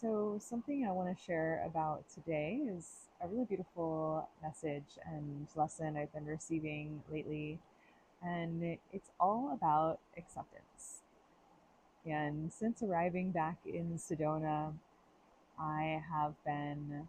So, something I want to share about today is a really beautiful message and lesson I've been receiving lately. And it's all about acceptance. And since arriving back in Sedona, I have been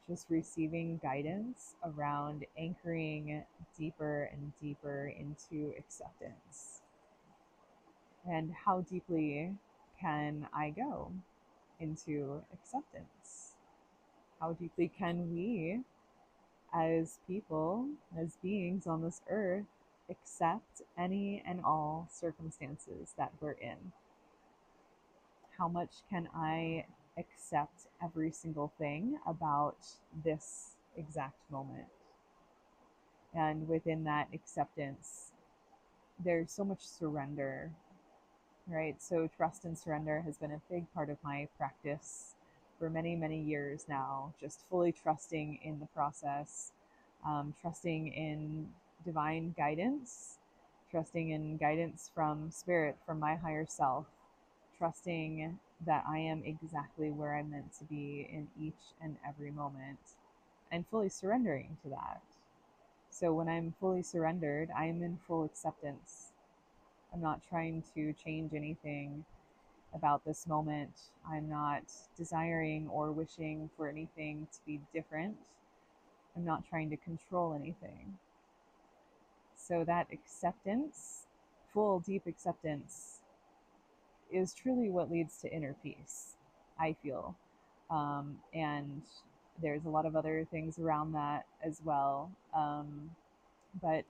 just receiving guidance around anchoring deeper and deeper into acceptance. And how deeply can I go into acceptance? How deeply can we, as people, as beings on this earth, accept any and all circumstances that we're in? How much can I accept every single thing about this exact moment? And within that acceptance, there's so much surrender, right? So, trust and surrender has been a big part of my practice for many, many years now, just fully trusting in the process, trusting in divine guidance, trusting in guidance from spirit, from my higher self, trusting that I am exactly where I'm meant to be in each and every moment, and fully surrendering to that. So when I'm fully surrendered, I'm in full acceptance. I'm not trying to change anything about this moment. I'm not desiring or wishing for anything to be different. I'm not trying to control anything. So that acceptance, full, deep acceptance, is truly what leads to inner peace, I feel. And there's a lot of other things around that as well. But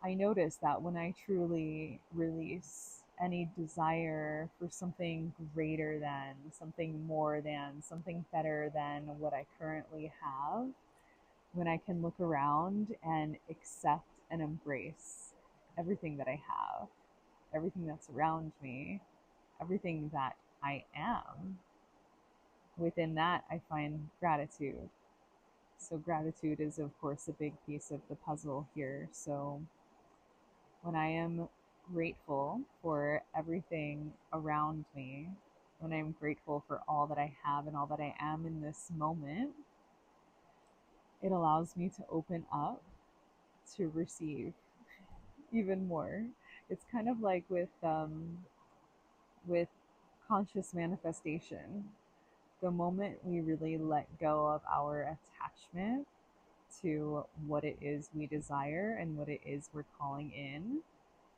I notice that when I truly release any desire for something greater than, something more than, something better than what I currently have, when I can look around and accept and embrace everything that I have, everything that's around me, everything that I am, within that I find gratitude. So, gratitude is, of course, a big piece of the puzzle here. So, when I am grateful for everything around me, when I'm grateful for all that I have and all that I am in this moment, it allows me to open up to receive even more. It's kind of like with conscious manifestation. The moment we really let go of our attachment to what it is we desire and what it is we're calling in,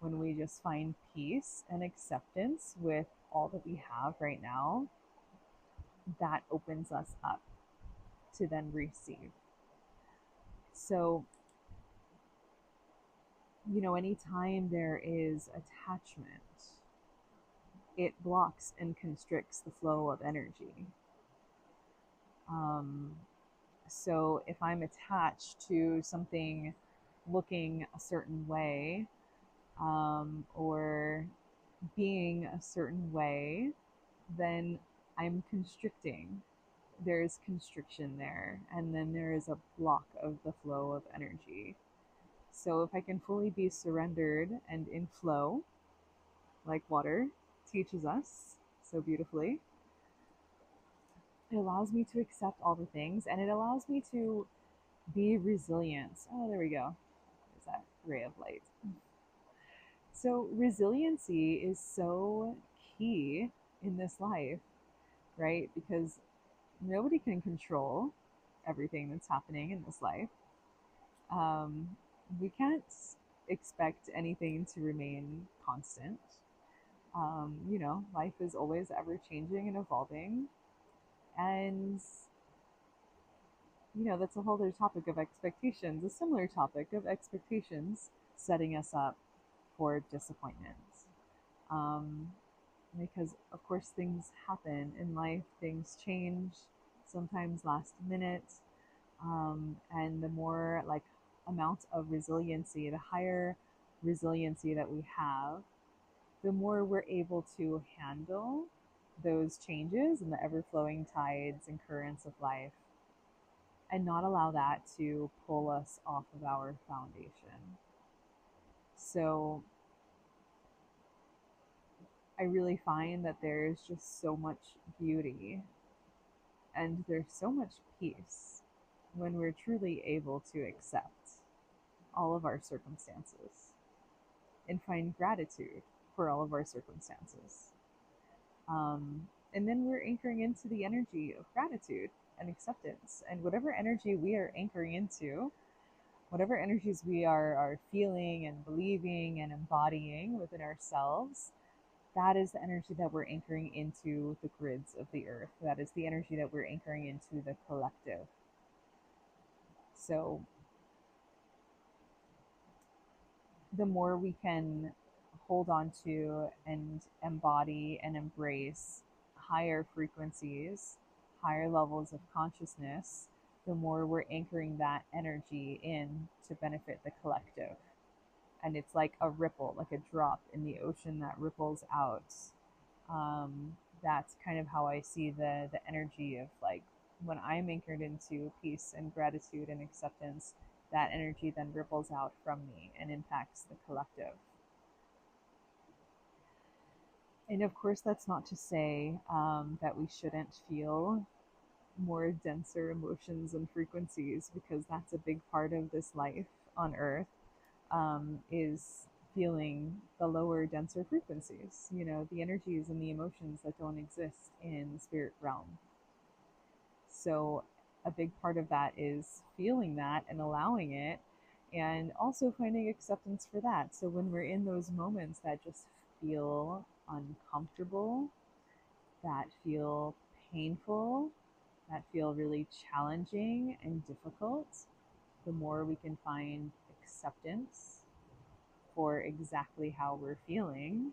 when we just find peace and acceptance with all that we have right now, that opens us up to then receive. So, anytime there is attachment, it blocks and constricts the flow of energy. Um, so, if I'm attached to something looking a certain way, or being a certain way, then I'm constricting. There's constriction there, and then there is a block of the flow of energy. So if I can fully be surrendered and in flow, like water teaches us so beautifully, it allows me to accept all the things, and it allows me to be resilient. Oh, there we go. There's that ray of light. So resiliency is so key in this life, right? Because nobody can control everything that's happening in this life. Um, we can't expect anything to remain constant. Life is always ever changing and evolving. And, that's a whole other topic of expectations, a similar topic of expectations setting us up for disappointment. Um, because, of course, things happen in life, things change, sometimes last minute. And the more like amount of resiliency, the higher resiliency that we have, the more we're able to handle those changes and the ever flowing tides and currents of life, and not allow that to pull us off of our foundation. So I really find that there's just so much beauty And there's so much peace when we're truly able to accept all of our circumstances and find gratitude for all of our circumstances. And then we're anchoring into the energy of gratitude and acceptance. And whatever energy we are anchoring into, whatever energies we are feeling and believing and embodying within ourselves, that is the energy that we're anchoring into the grids of the earth. That is the energy that we're anchoring into the collective. So the more we can hold on to and embody and embrace higher frequencies, higher levels of consciousness, the more we're anchoring that energy in to benefit the collective. And it's like a ripple, like a drop in the ocean that ripples out. That's kind of how I see the energy of, like, when I'm anchored into peace and gratitude and acceptance, that energy then ripples out from me and impacts the collective. And of course, that's not to say that we shouldn't feel more denser emotions and frequencies, because that's a big part of this life on earth, is feeling the lower, denser frequencies, the energies and the emotions that don't exist in the spirit realm. So a big part of that is feeling that and allowing it, and also finding acceptance for that. So when we're in those moments that just feel uncomfortable, that feel painful, that feel really challenging and difficult, the more we can find acceptance for exactly how we're feeling,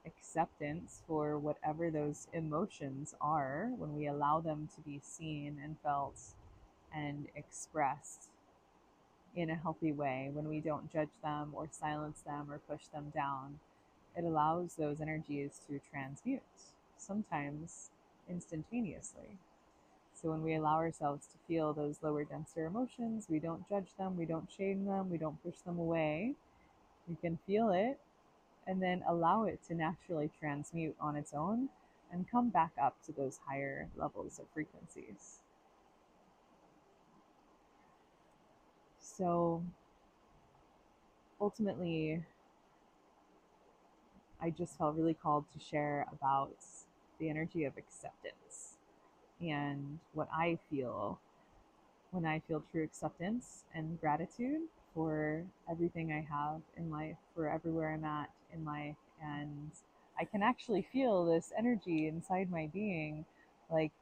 acceptance for whatever those emotions are, when we allow them to be seen and felt and expressed in a healthy way, when we don't judge them or silence them or push them down, it allows those energies to transmute, sometimes instantaneously. So when we allow ourselves to feel those lower, denser emotions, we don't judge them, we don't shame them, we don't push them away. We can feel it and then allow it to naturally transmute on its own and come back up to those higher levels of frequencies. So ultimately, I just felt really called to share about the energy of acceptance and what I feel when I feel true acceptance and gratitude for everything I have in life, for everywhere I'm at in life. And I can actually feel this energy inside my being, like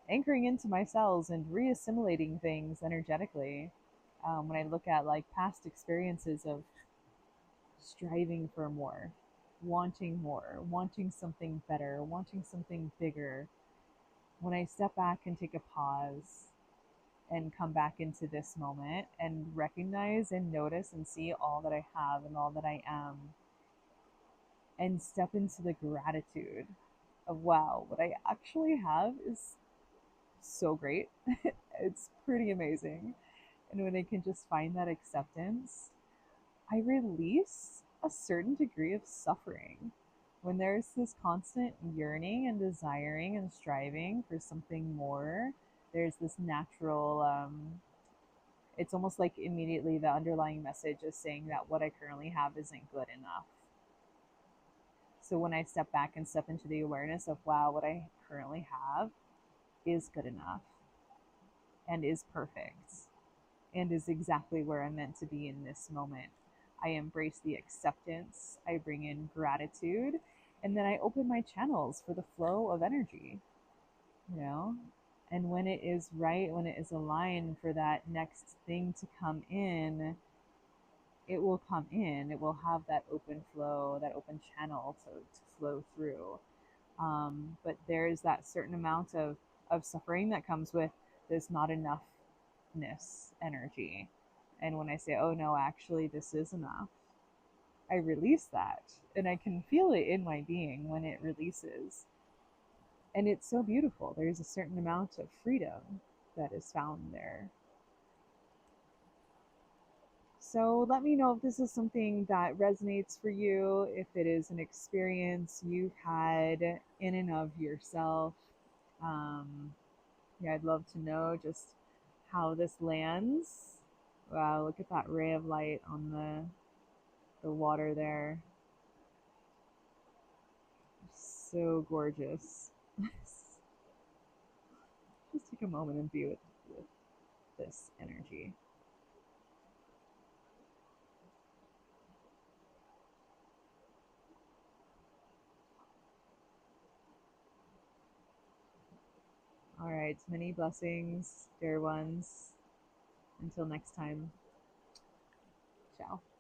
anchoring into my cells and reassimilating things energetically. When I look at like past experiences of striving for more, wanting something better, wanting something bigger, when I step back and take a pause and come back into this moment and recognize and notice and see all that I have and all that I am, and step into the gratitude of, wow, what I actually have is so great. It's pretty amazing. And when I can just find that acceptance, I release a certain degree of suffering. When there's this constant yearning and desiring and striving for something more, there's this natural, it's almost like immediately the underlying message is saying that what I currently have isn't good enough. So when I step back and step into the awareness of, wow, what I currently have is good enough and is perfect and is exactly where I'm meant to be in this moment, I embrace the acceptance, I bring in gratitude, and then I open my channels for the flow of energy, And when it is right, when it is aligned for that next thing to come in, it will come in. It will have that open flow, that open channel to flow through. But there's that certain amount of suffering that comes with this not enoughness energy. And when I say, oh no, actually this is enough, I release that and I can feel it in my being when it releases. And it's so beautiful. There's a certain amount of freedom that is found there. So let me know if this is something that resonates for you, if it is an experience you've had in and of yourself. Yeah, I'd love to know just how this lands. Wow, look at that ray of light on the water there. So gorgeous. Just take a moment and be with this energy. All right, many blessings, dear ones. Until next time, ciao.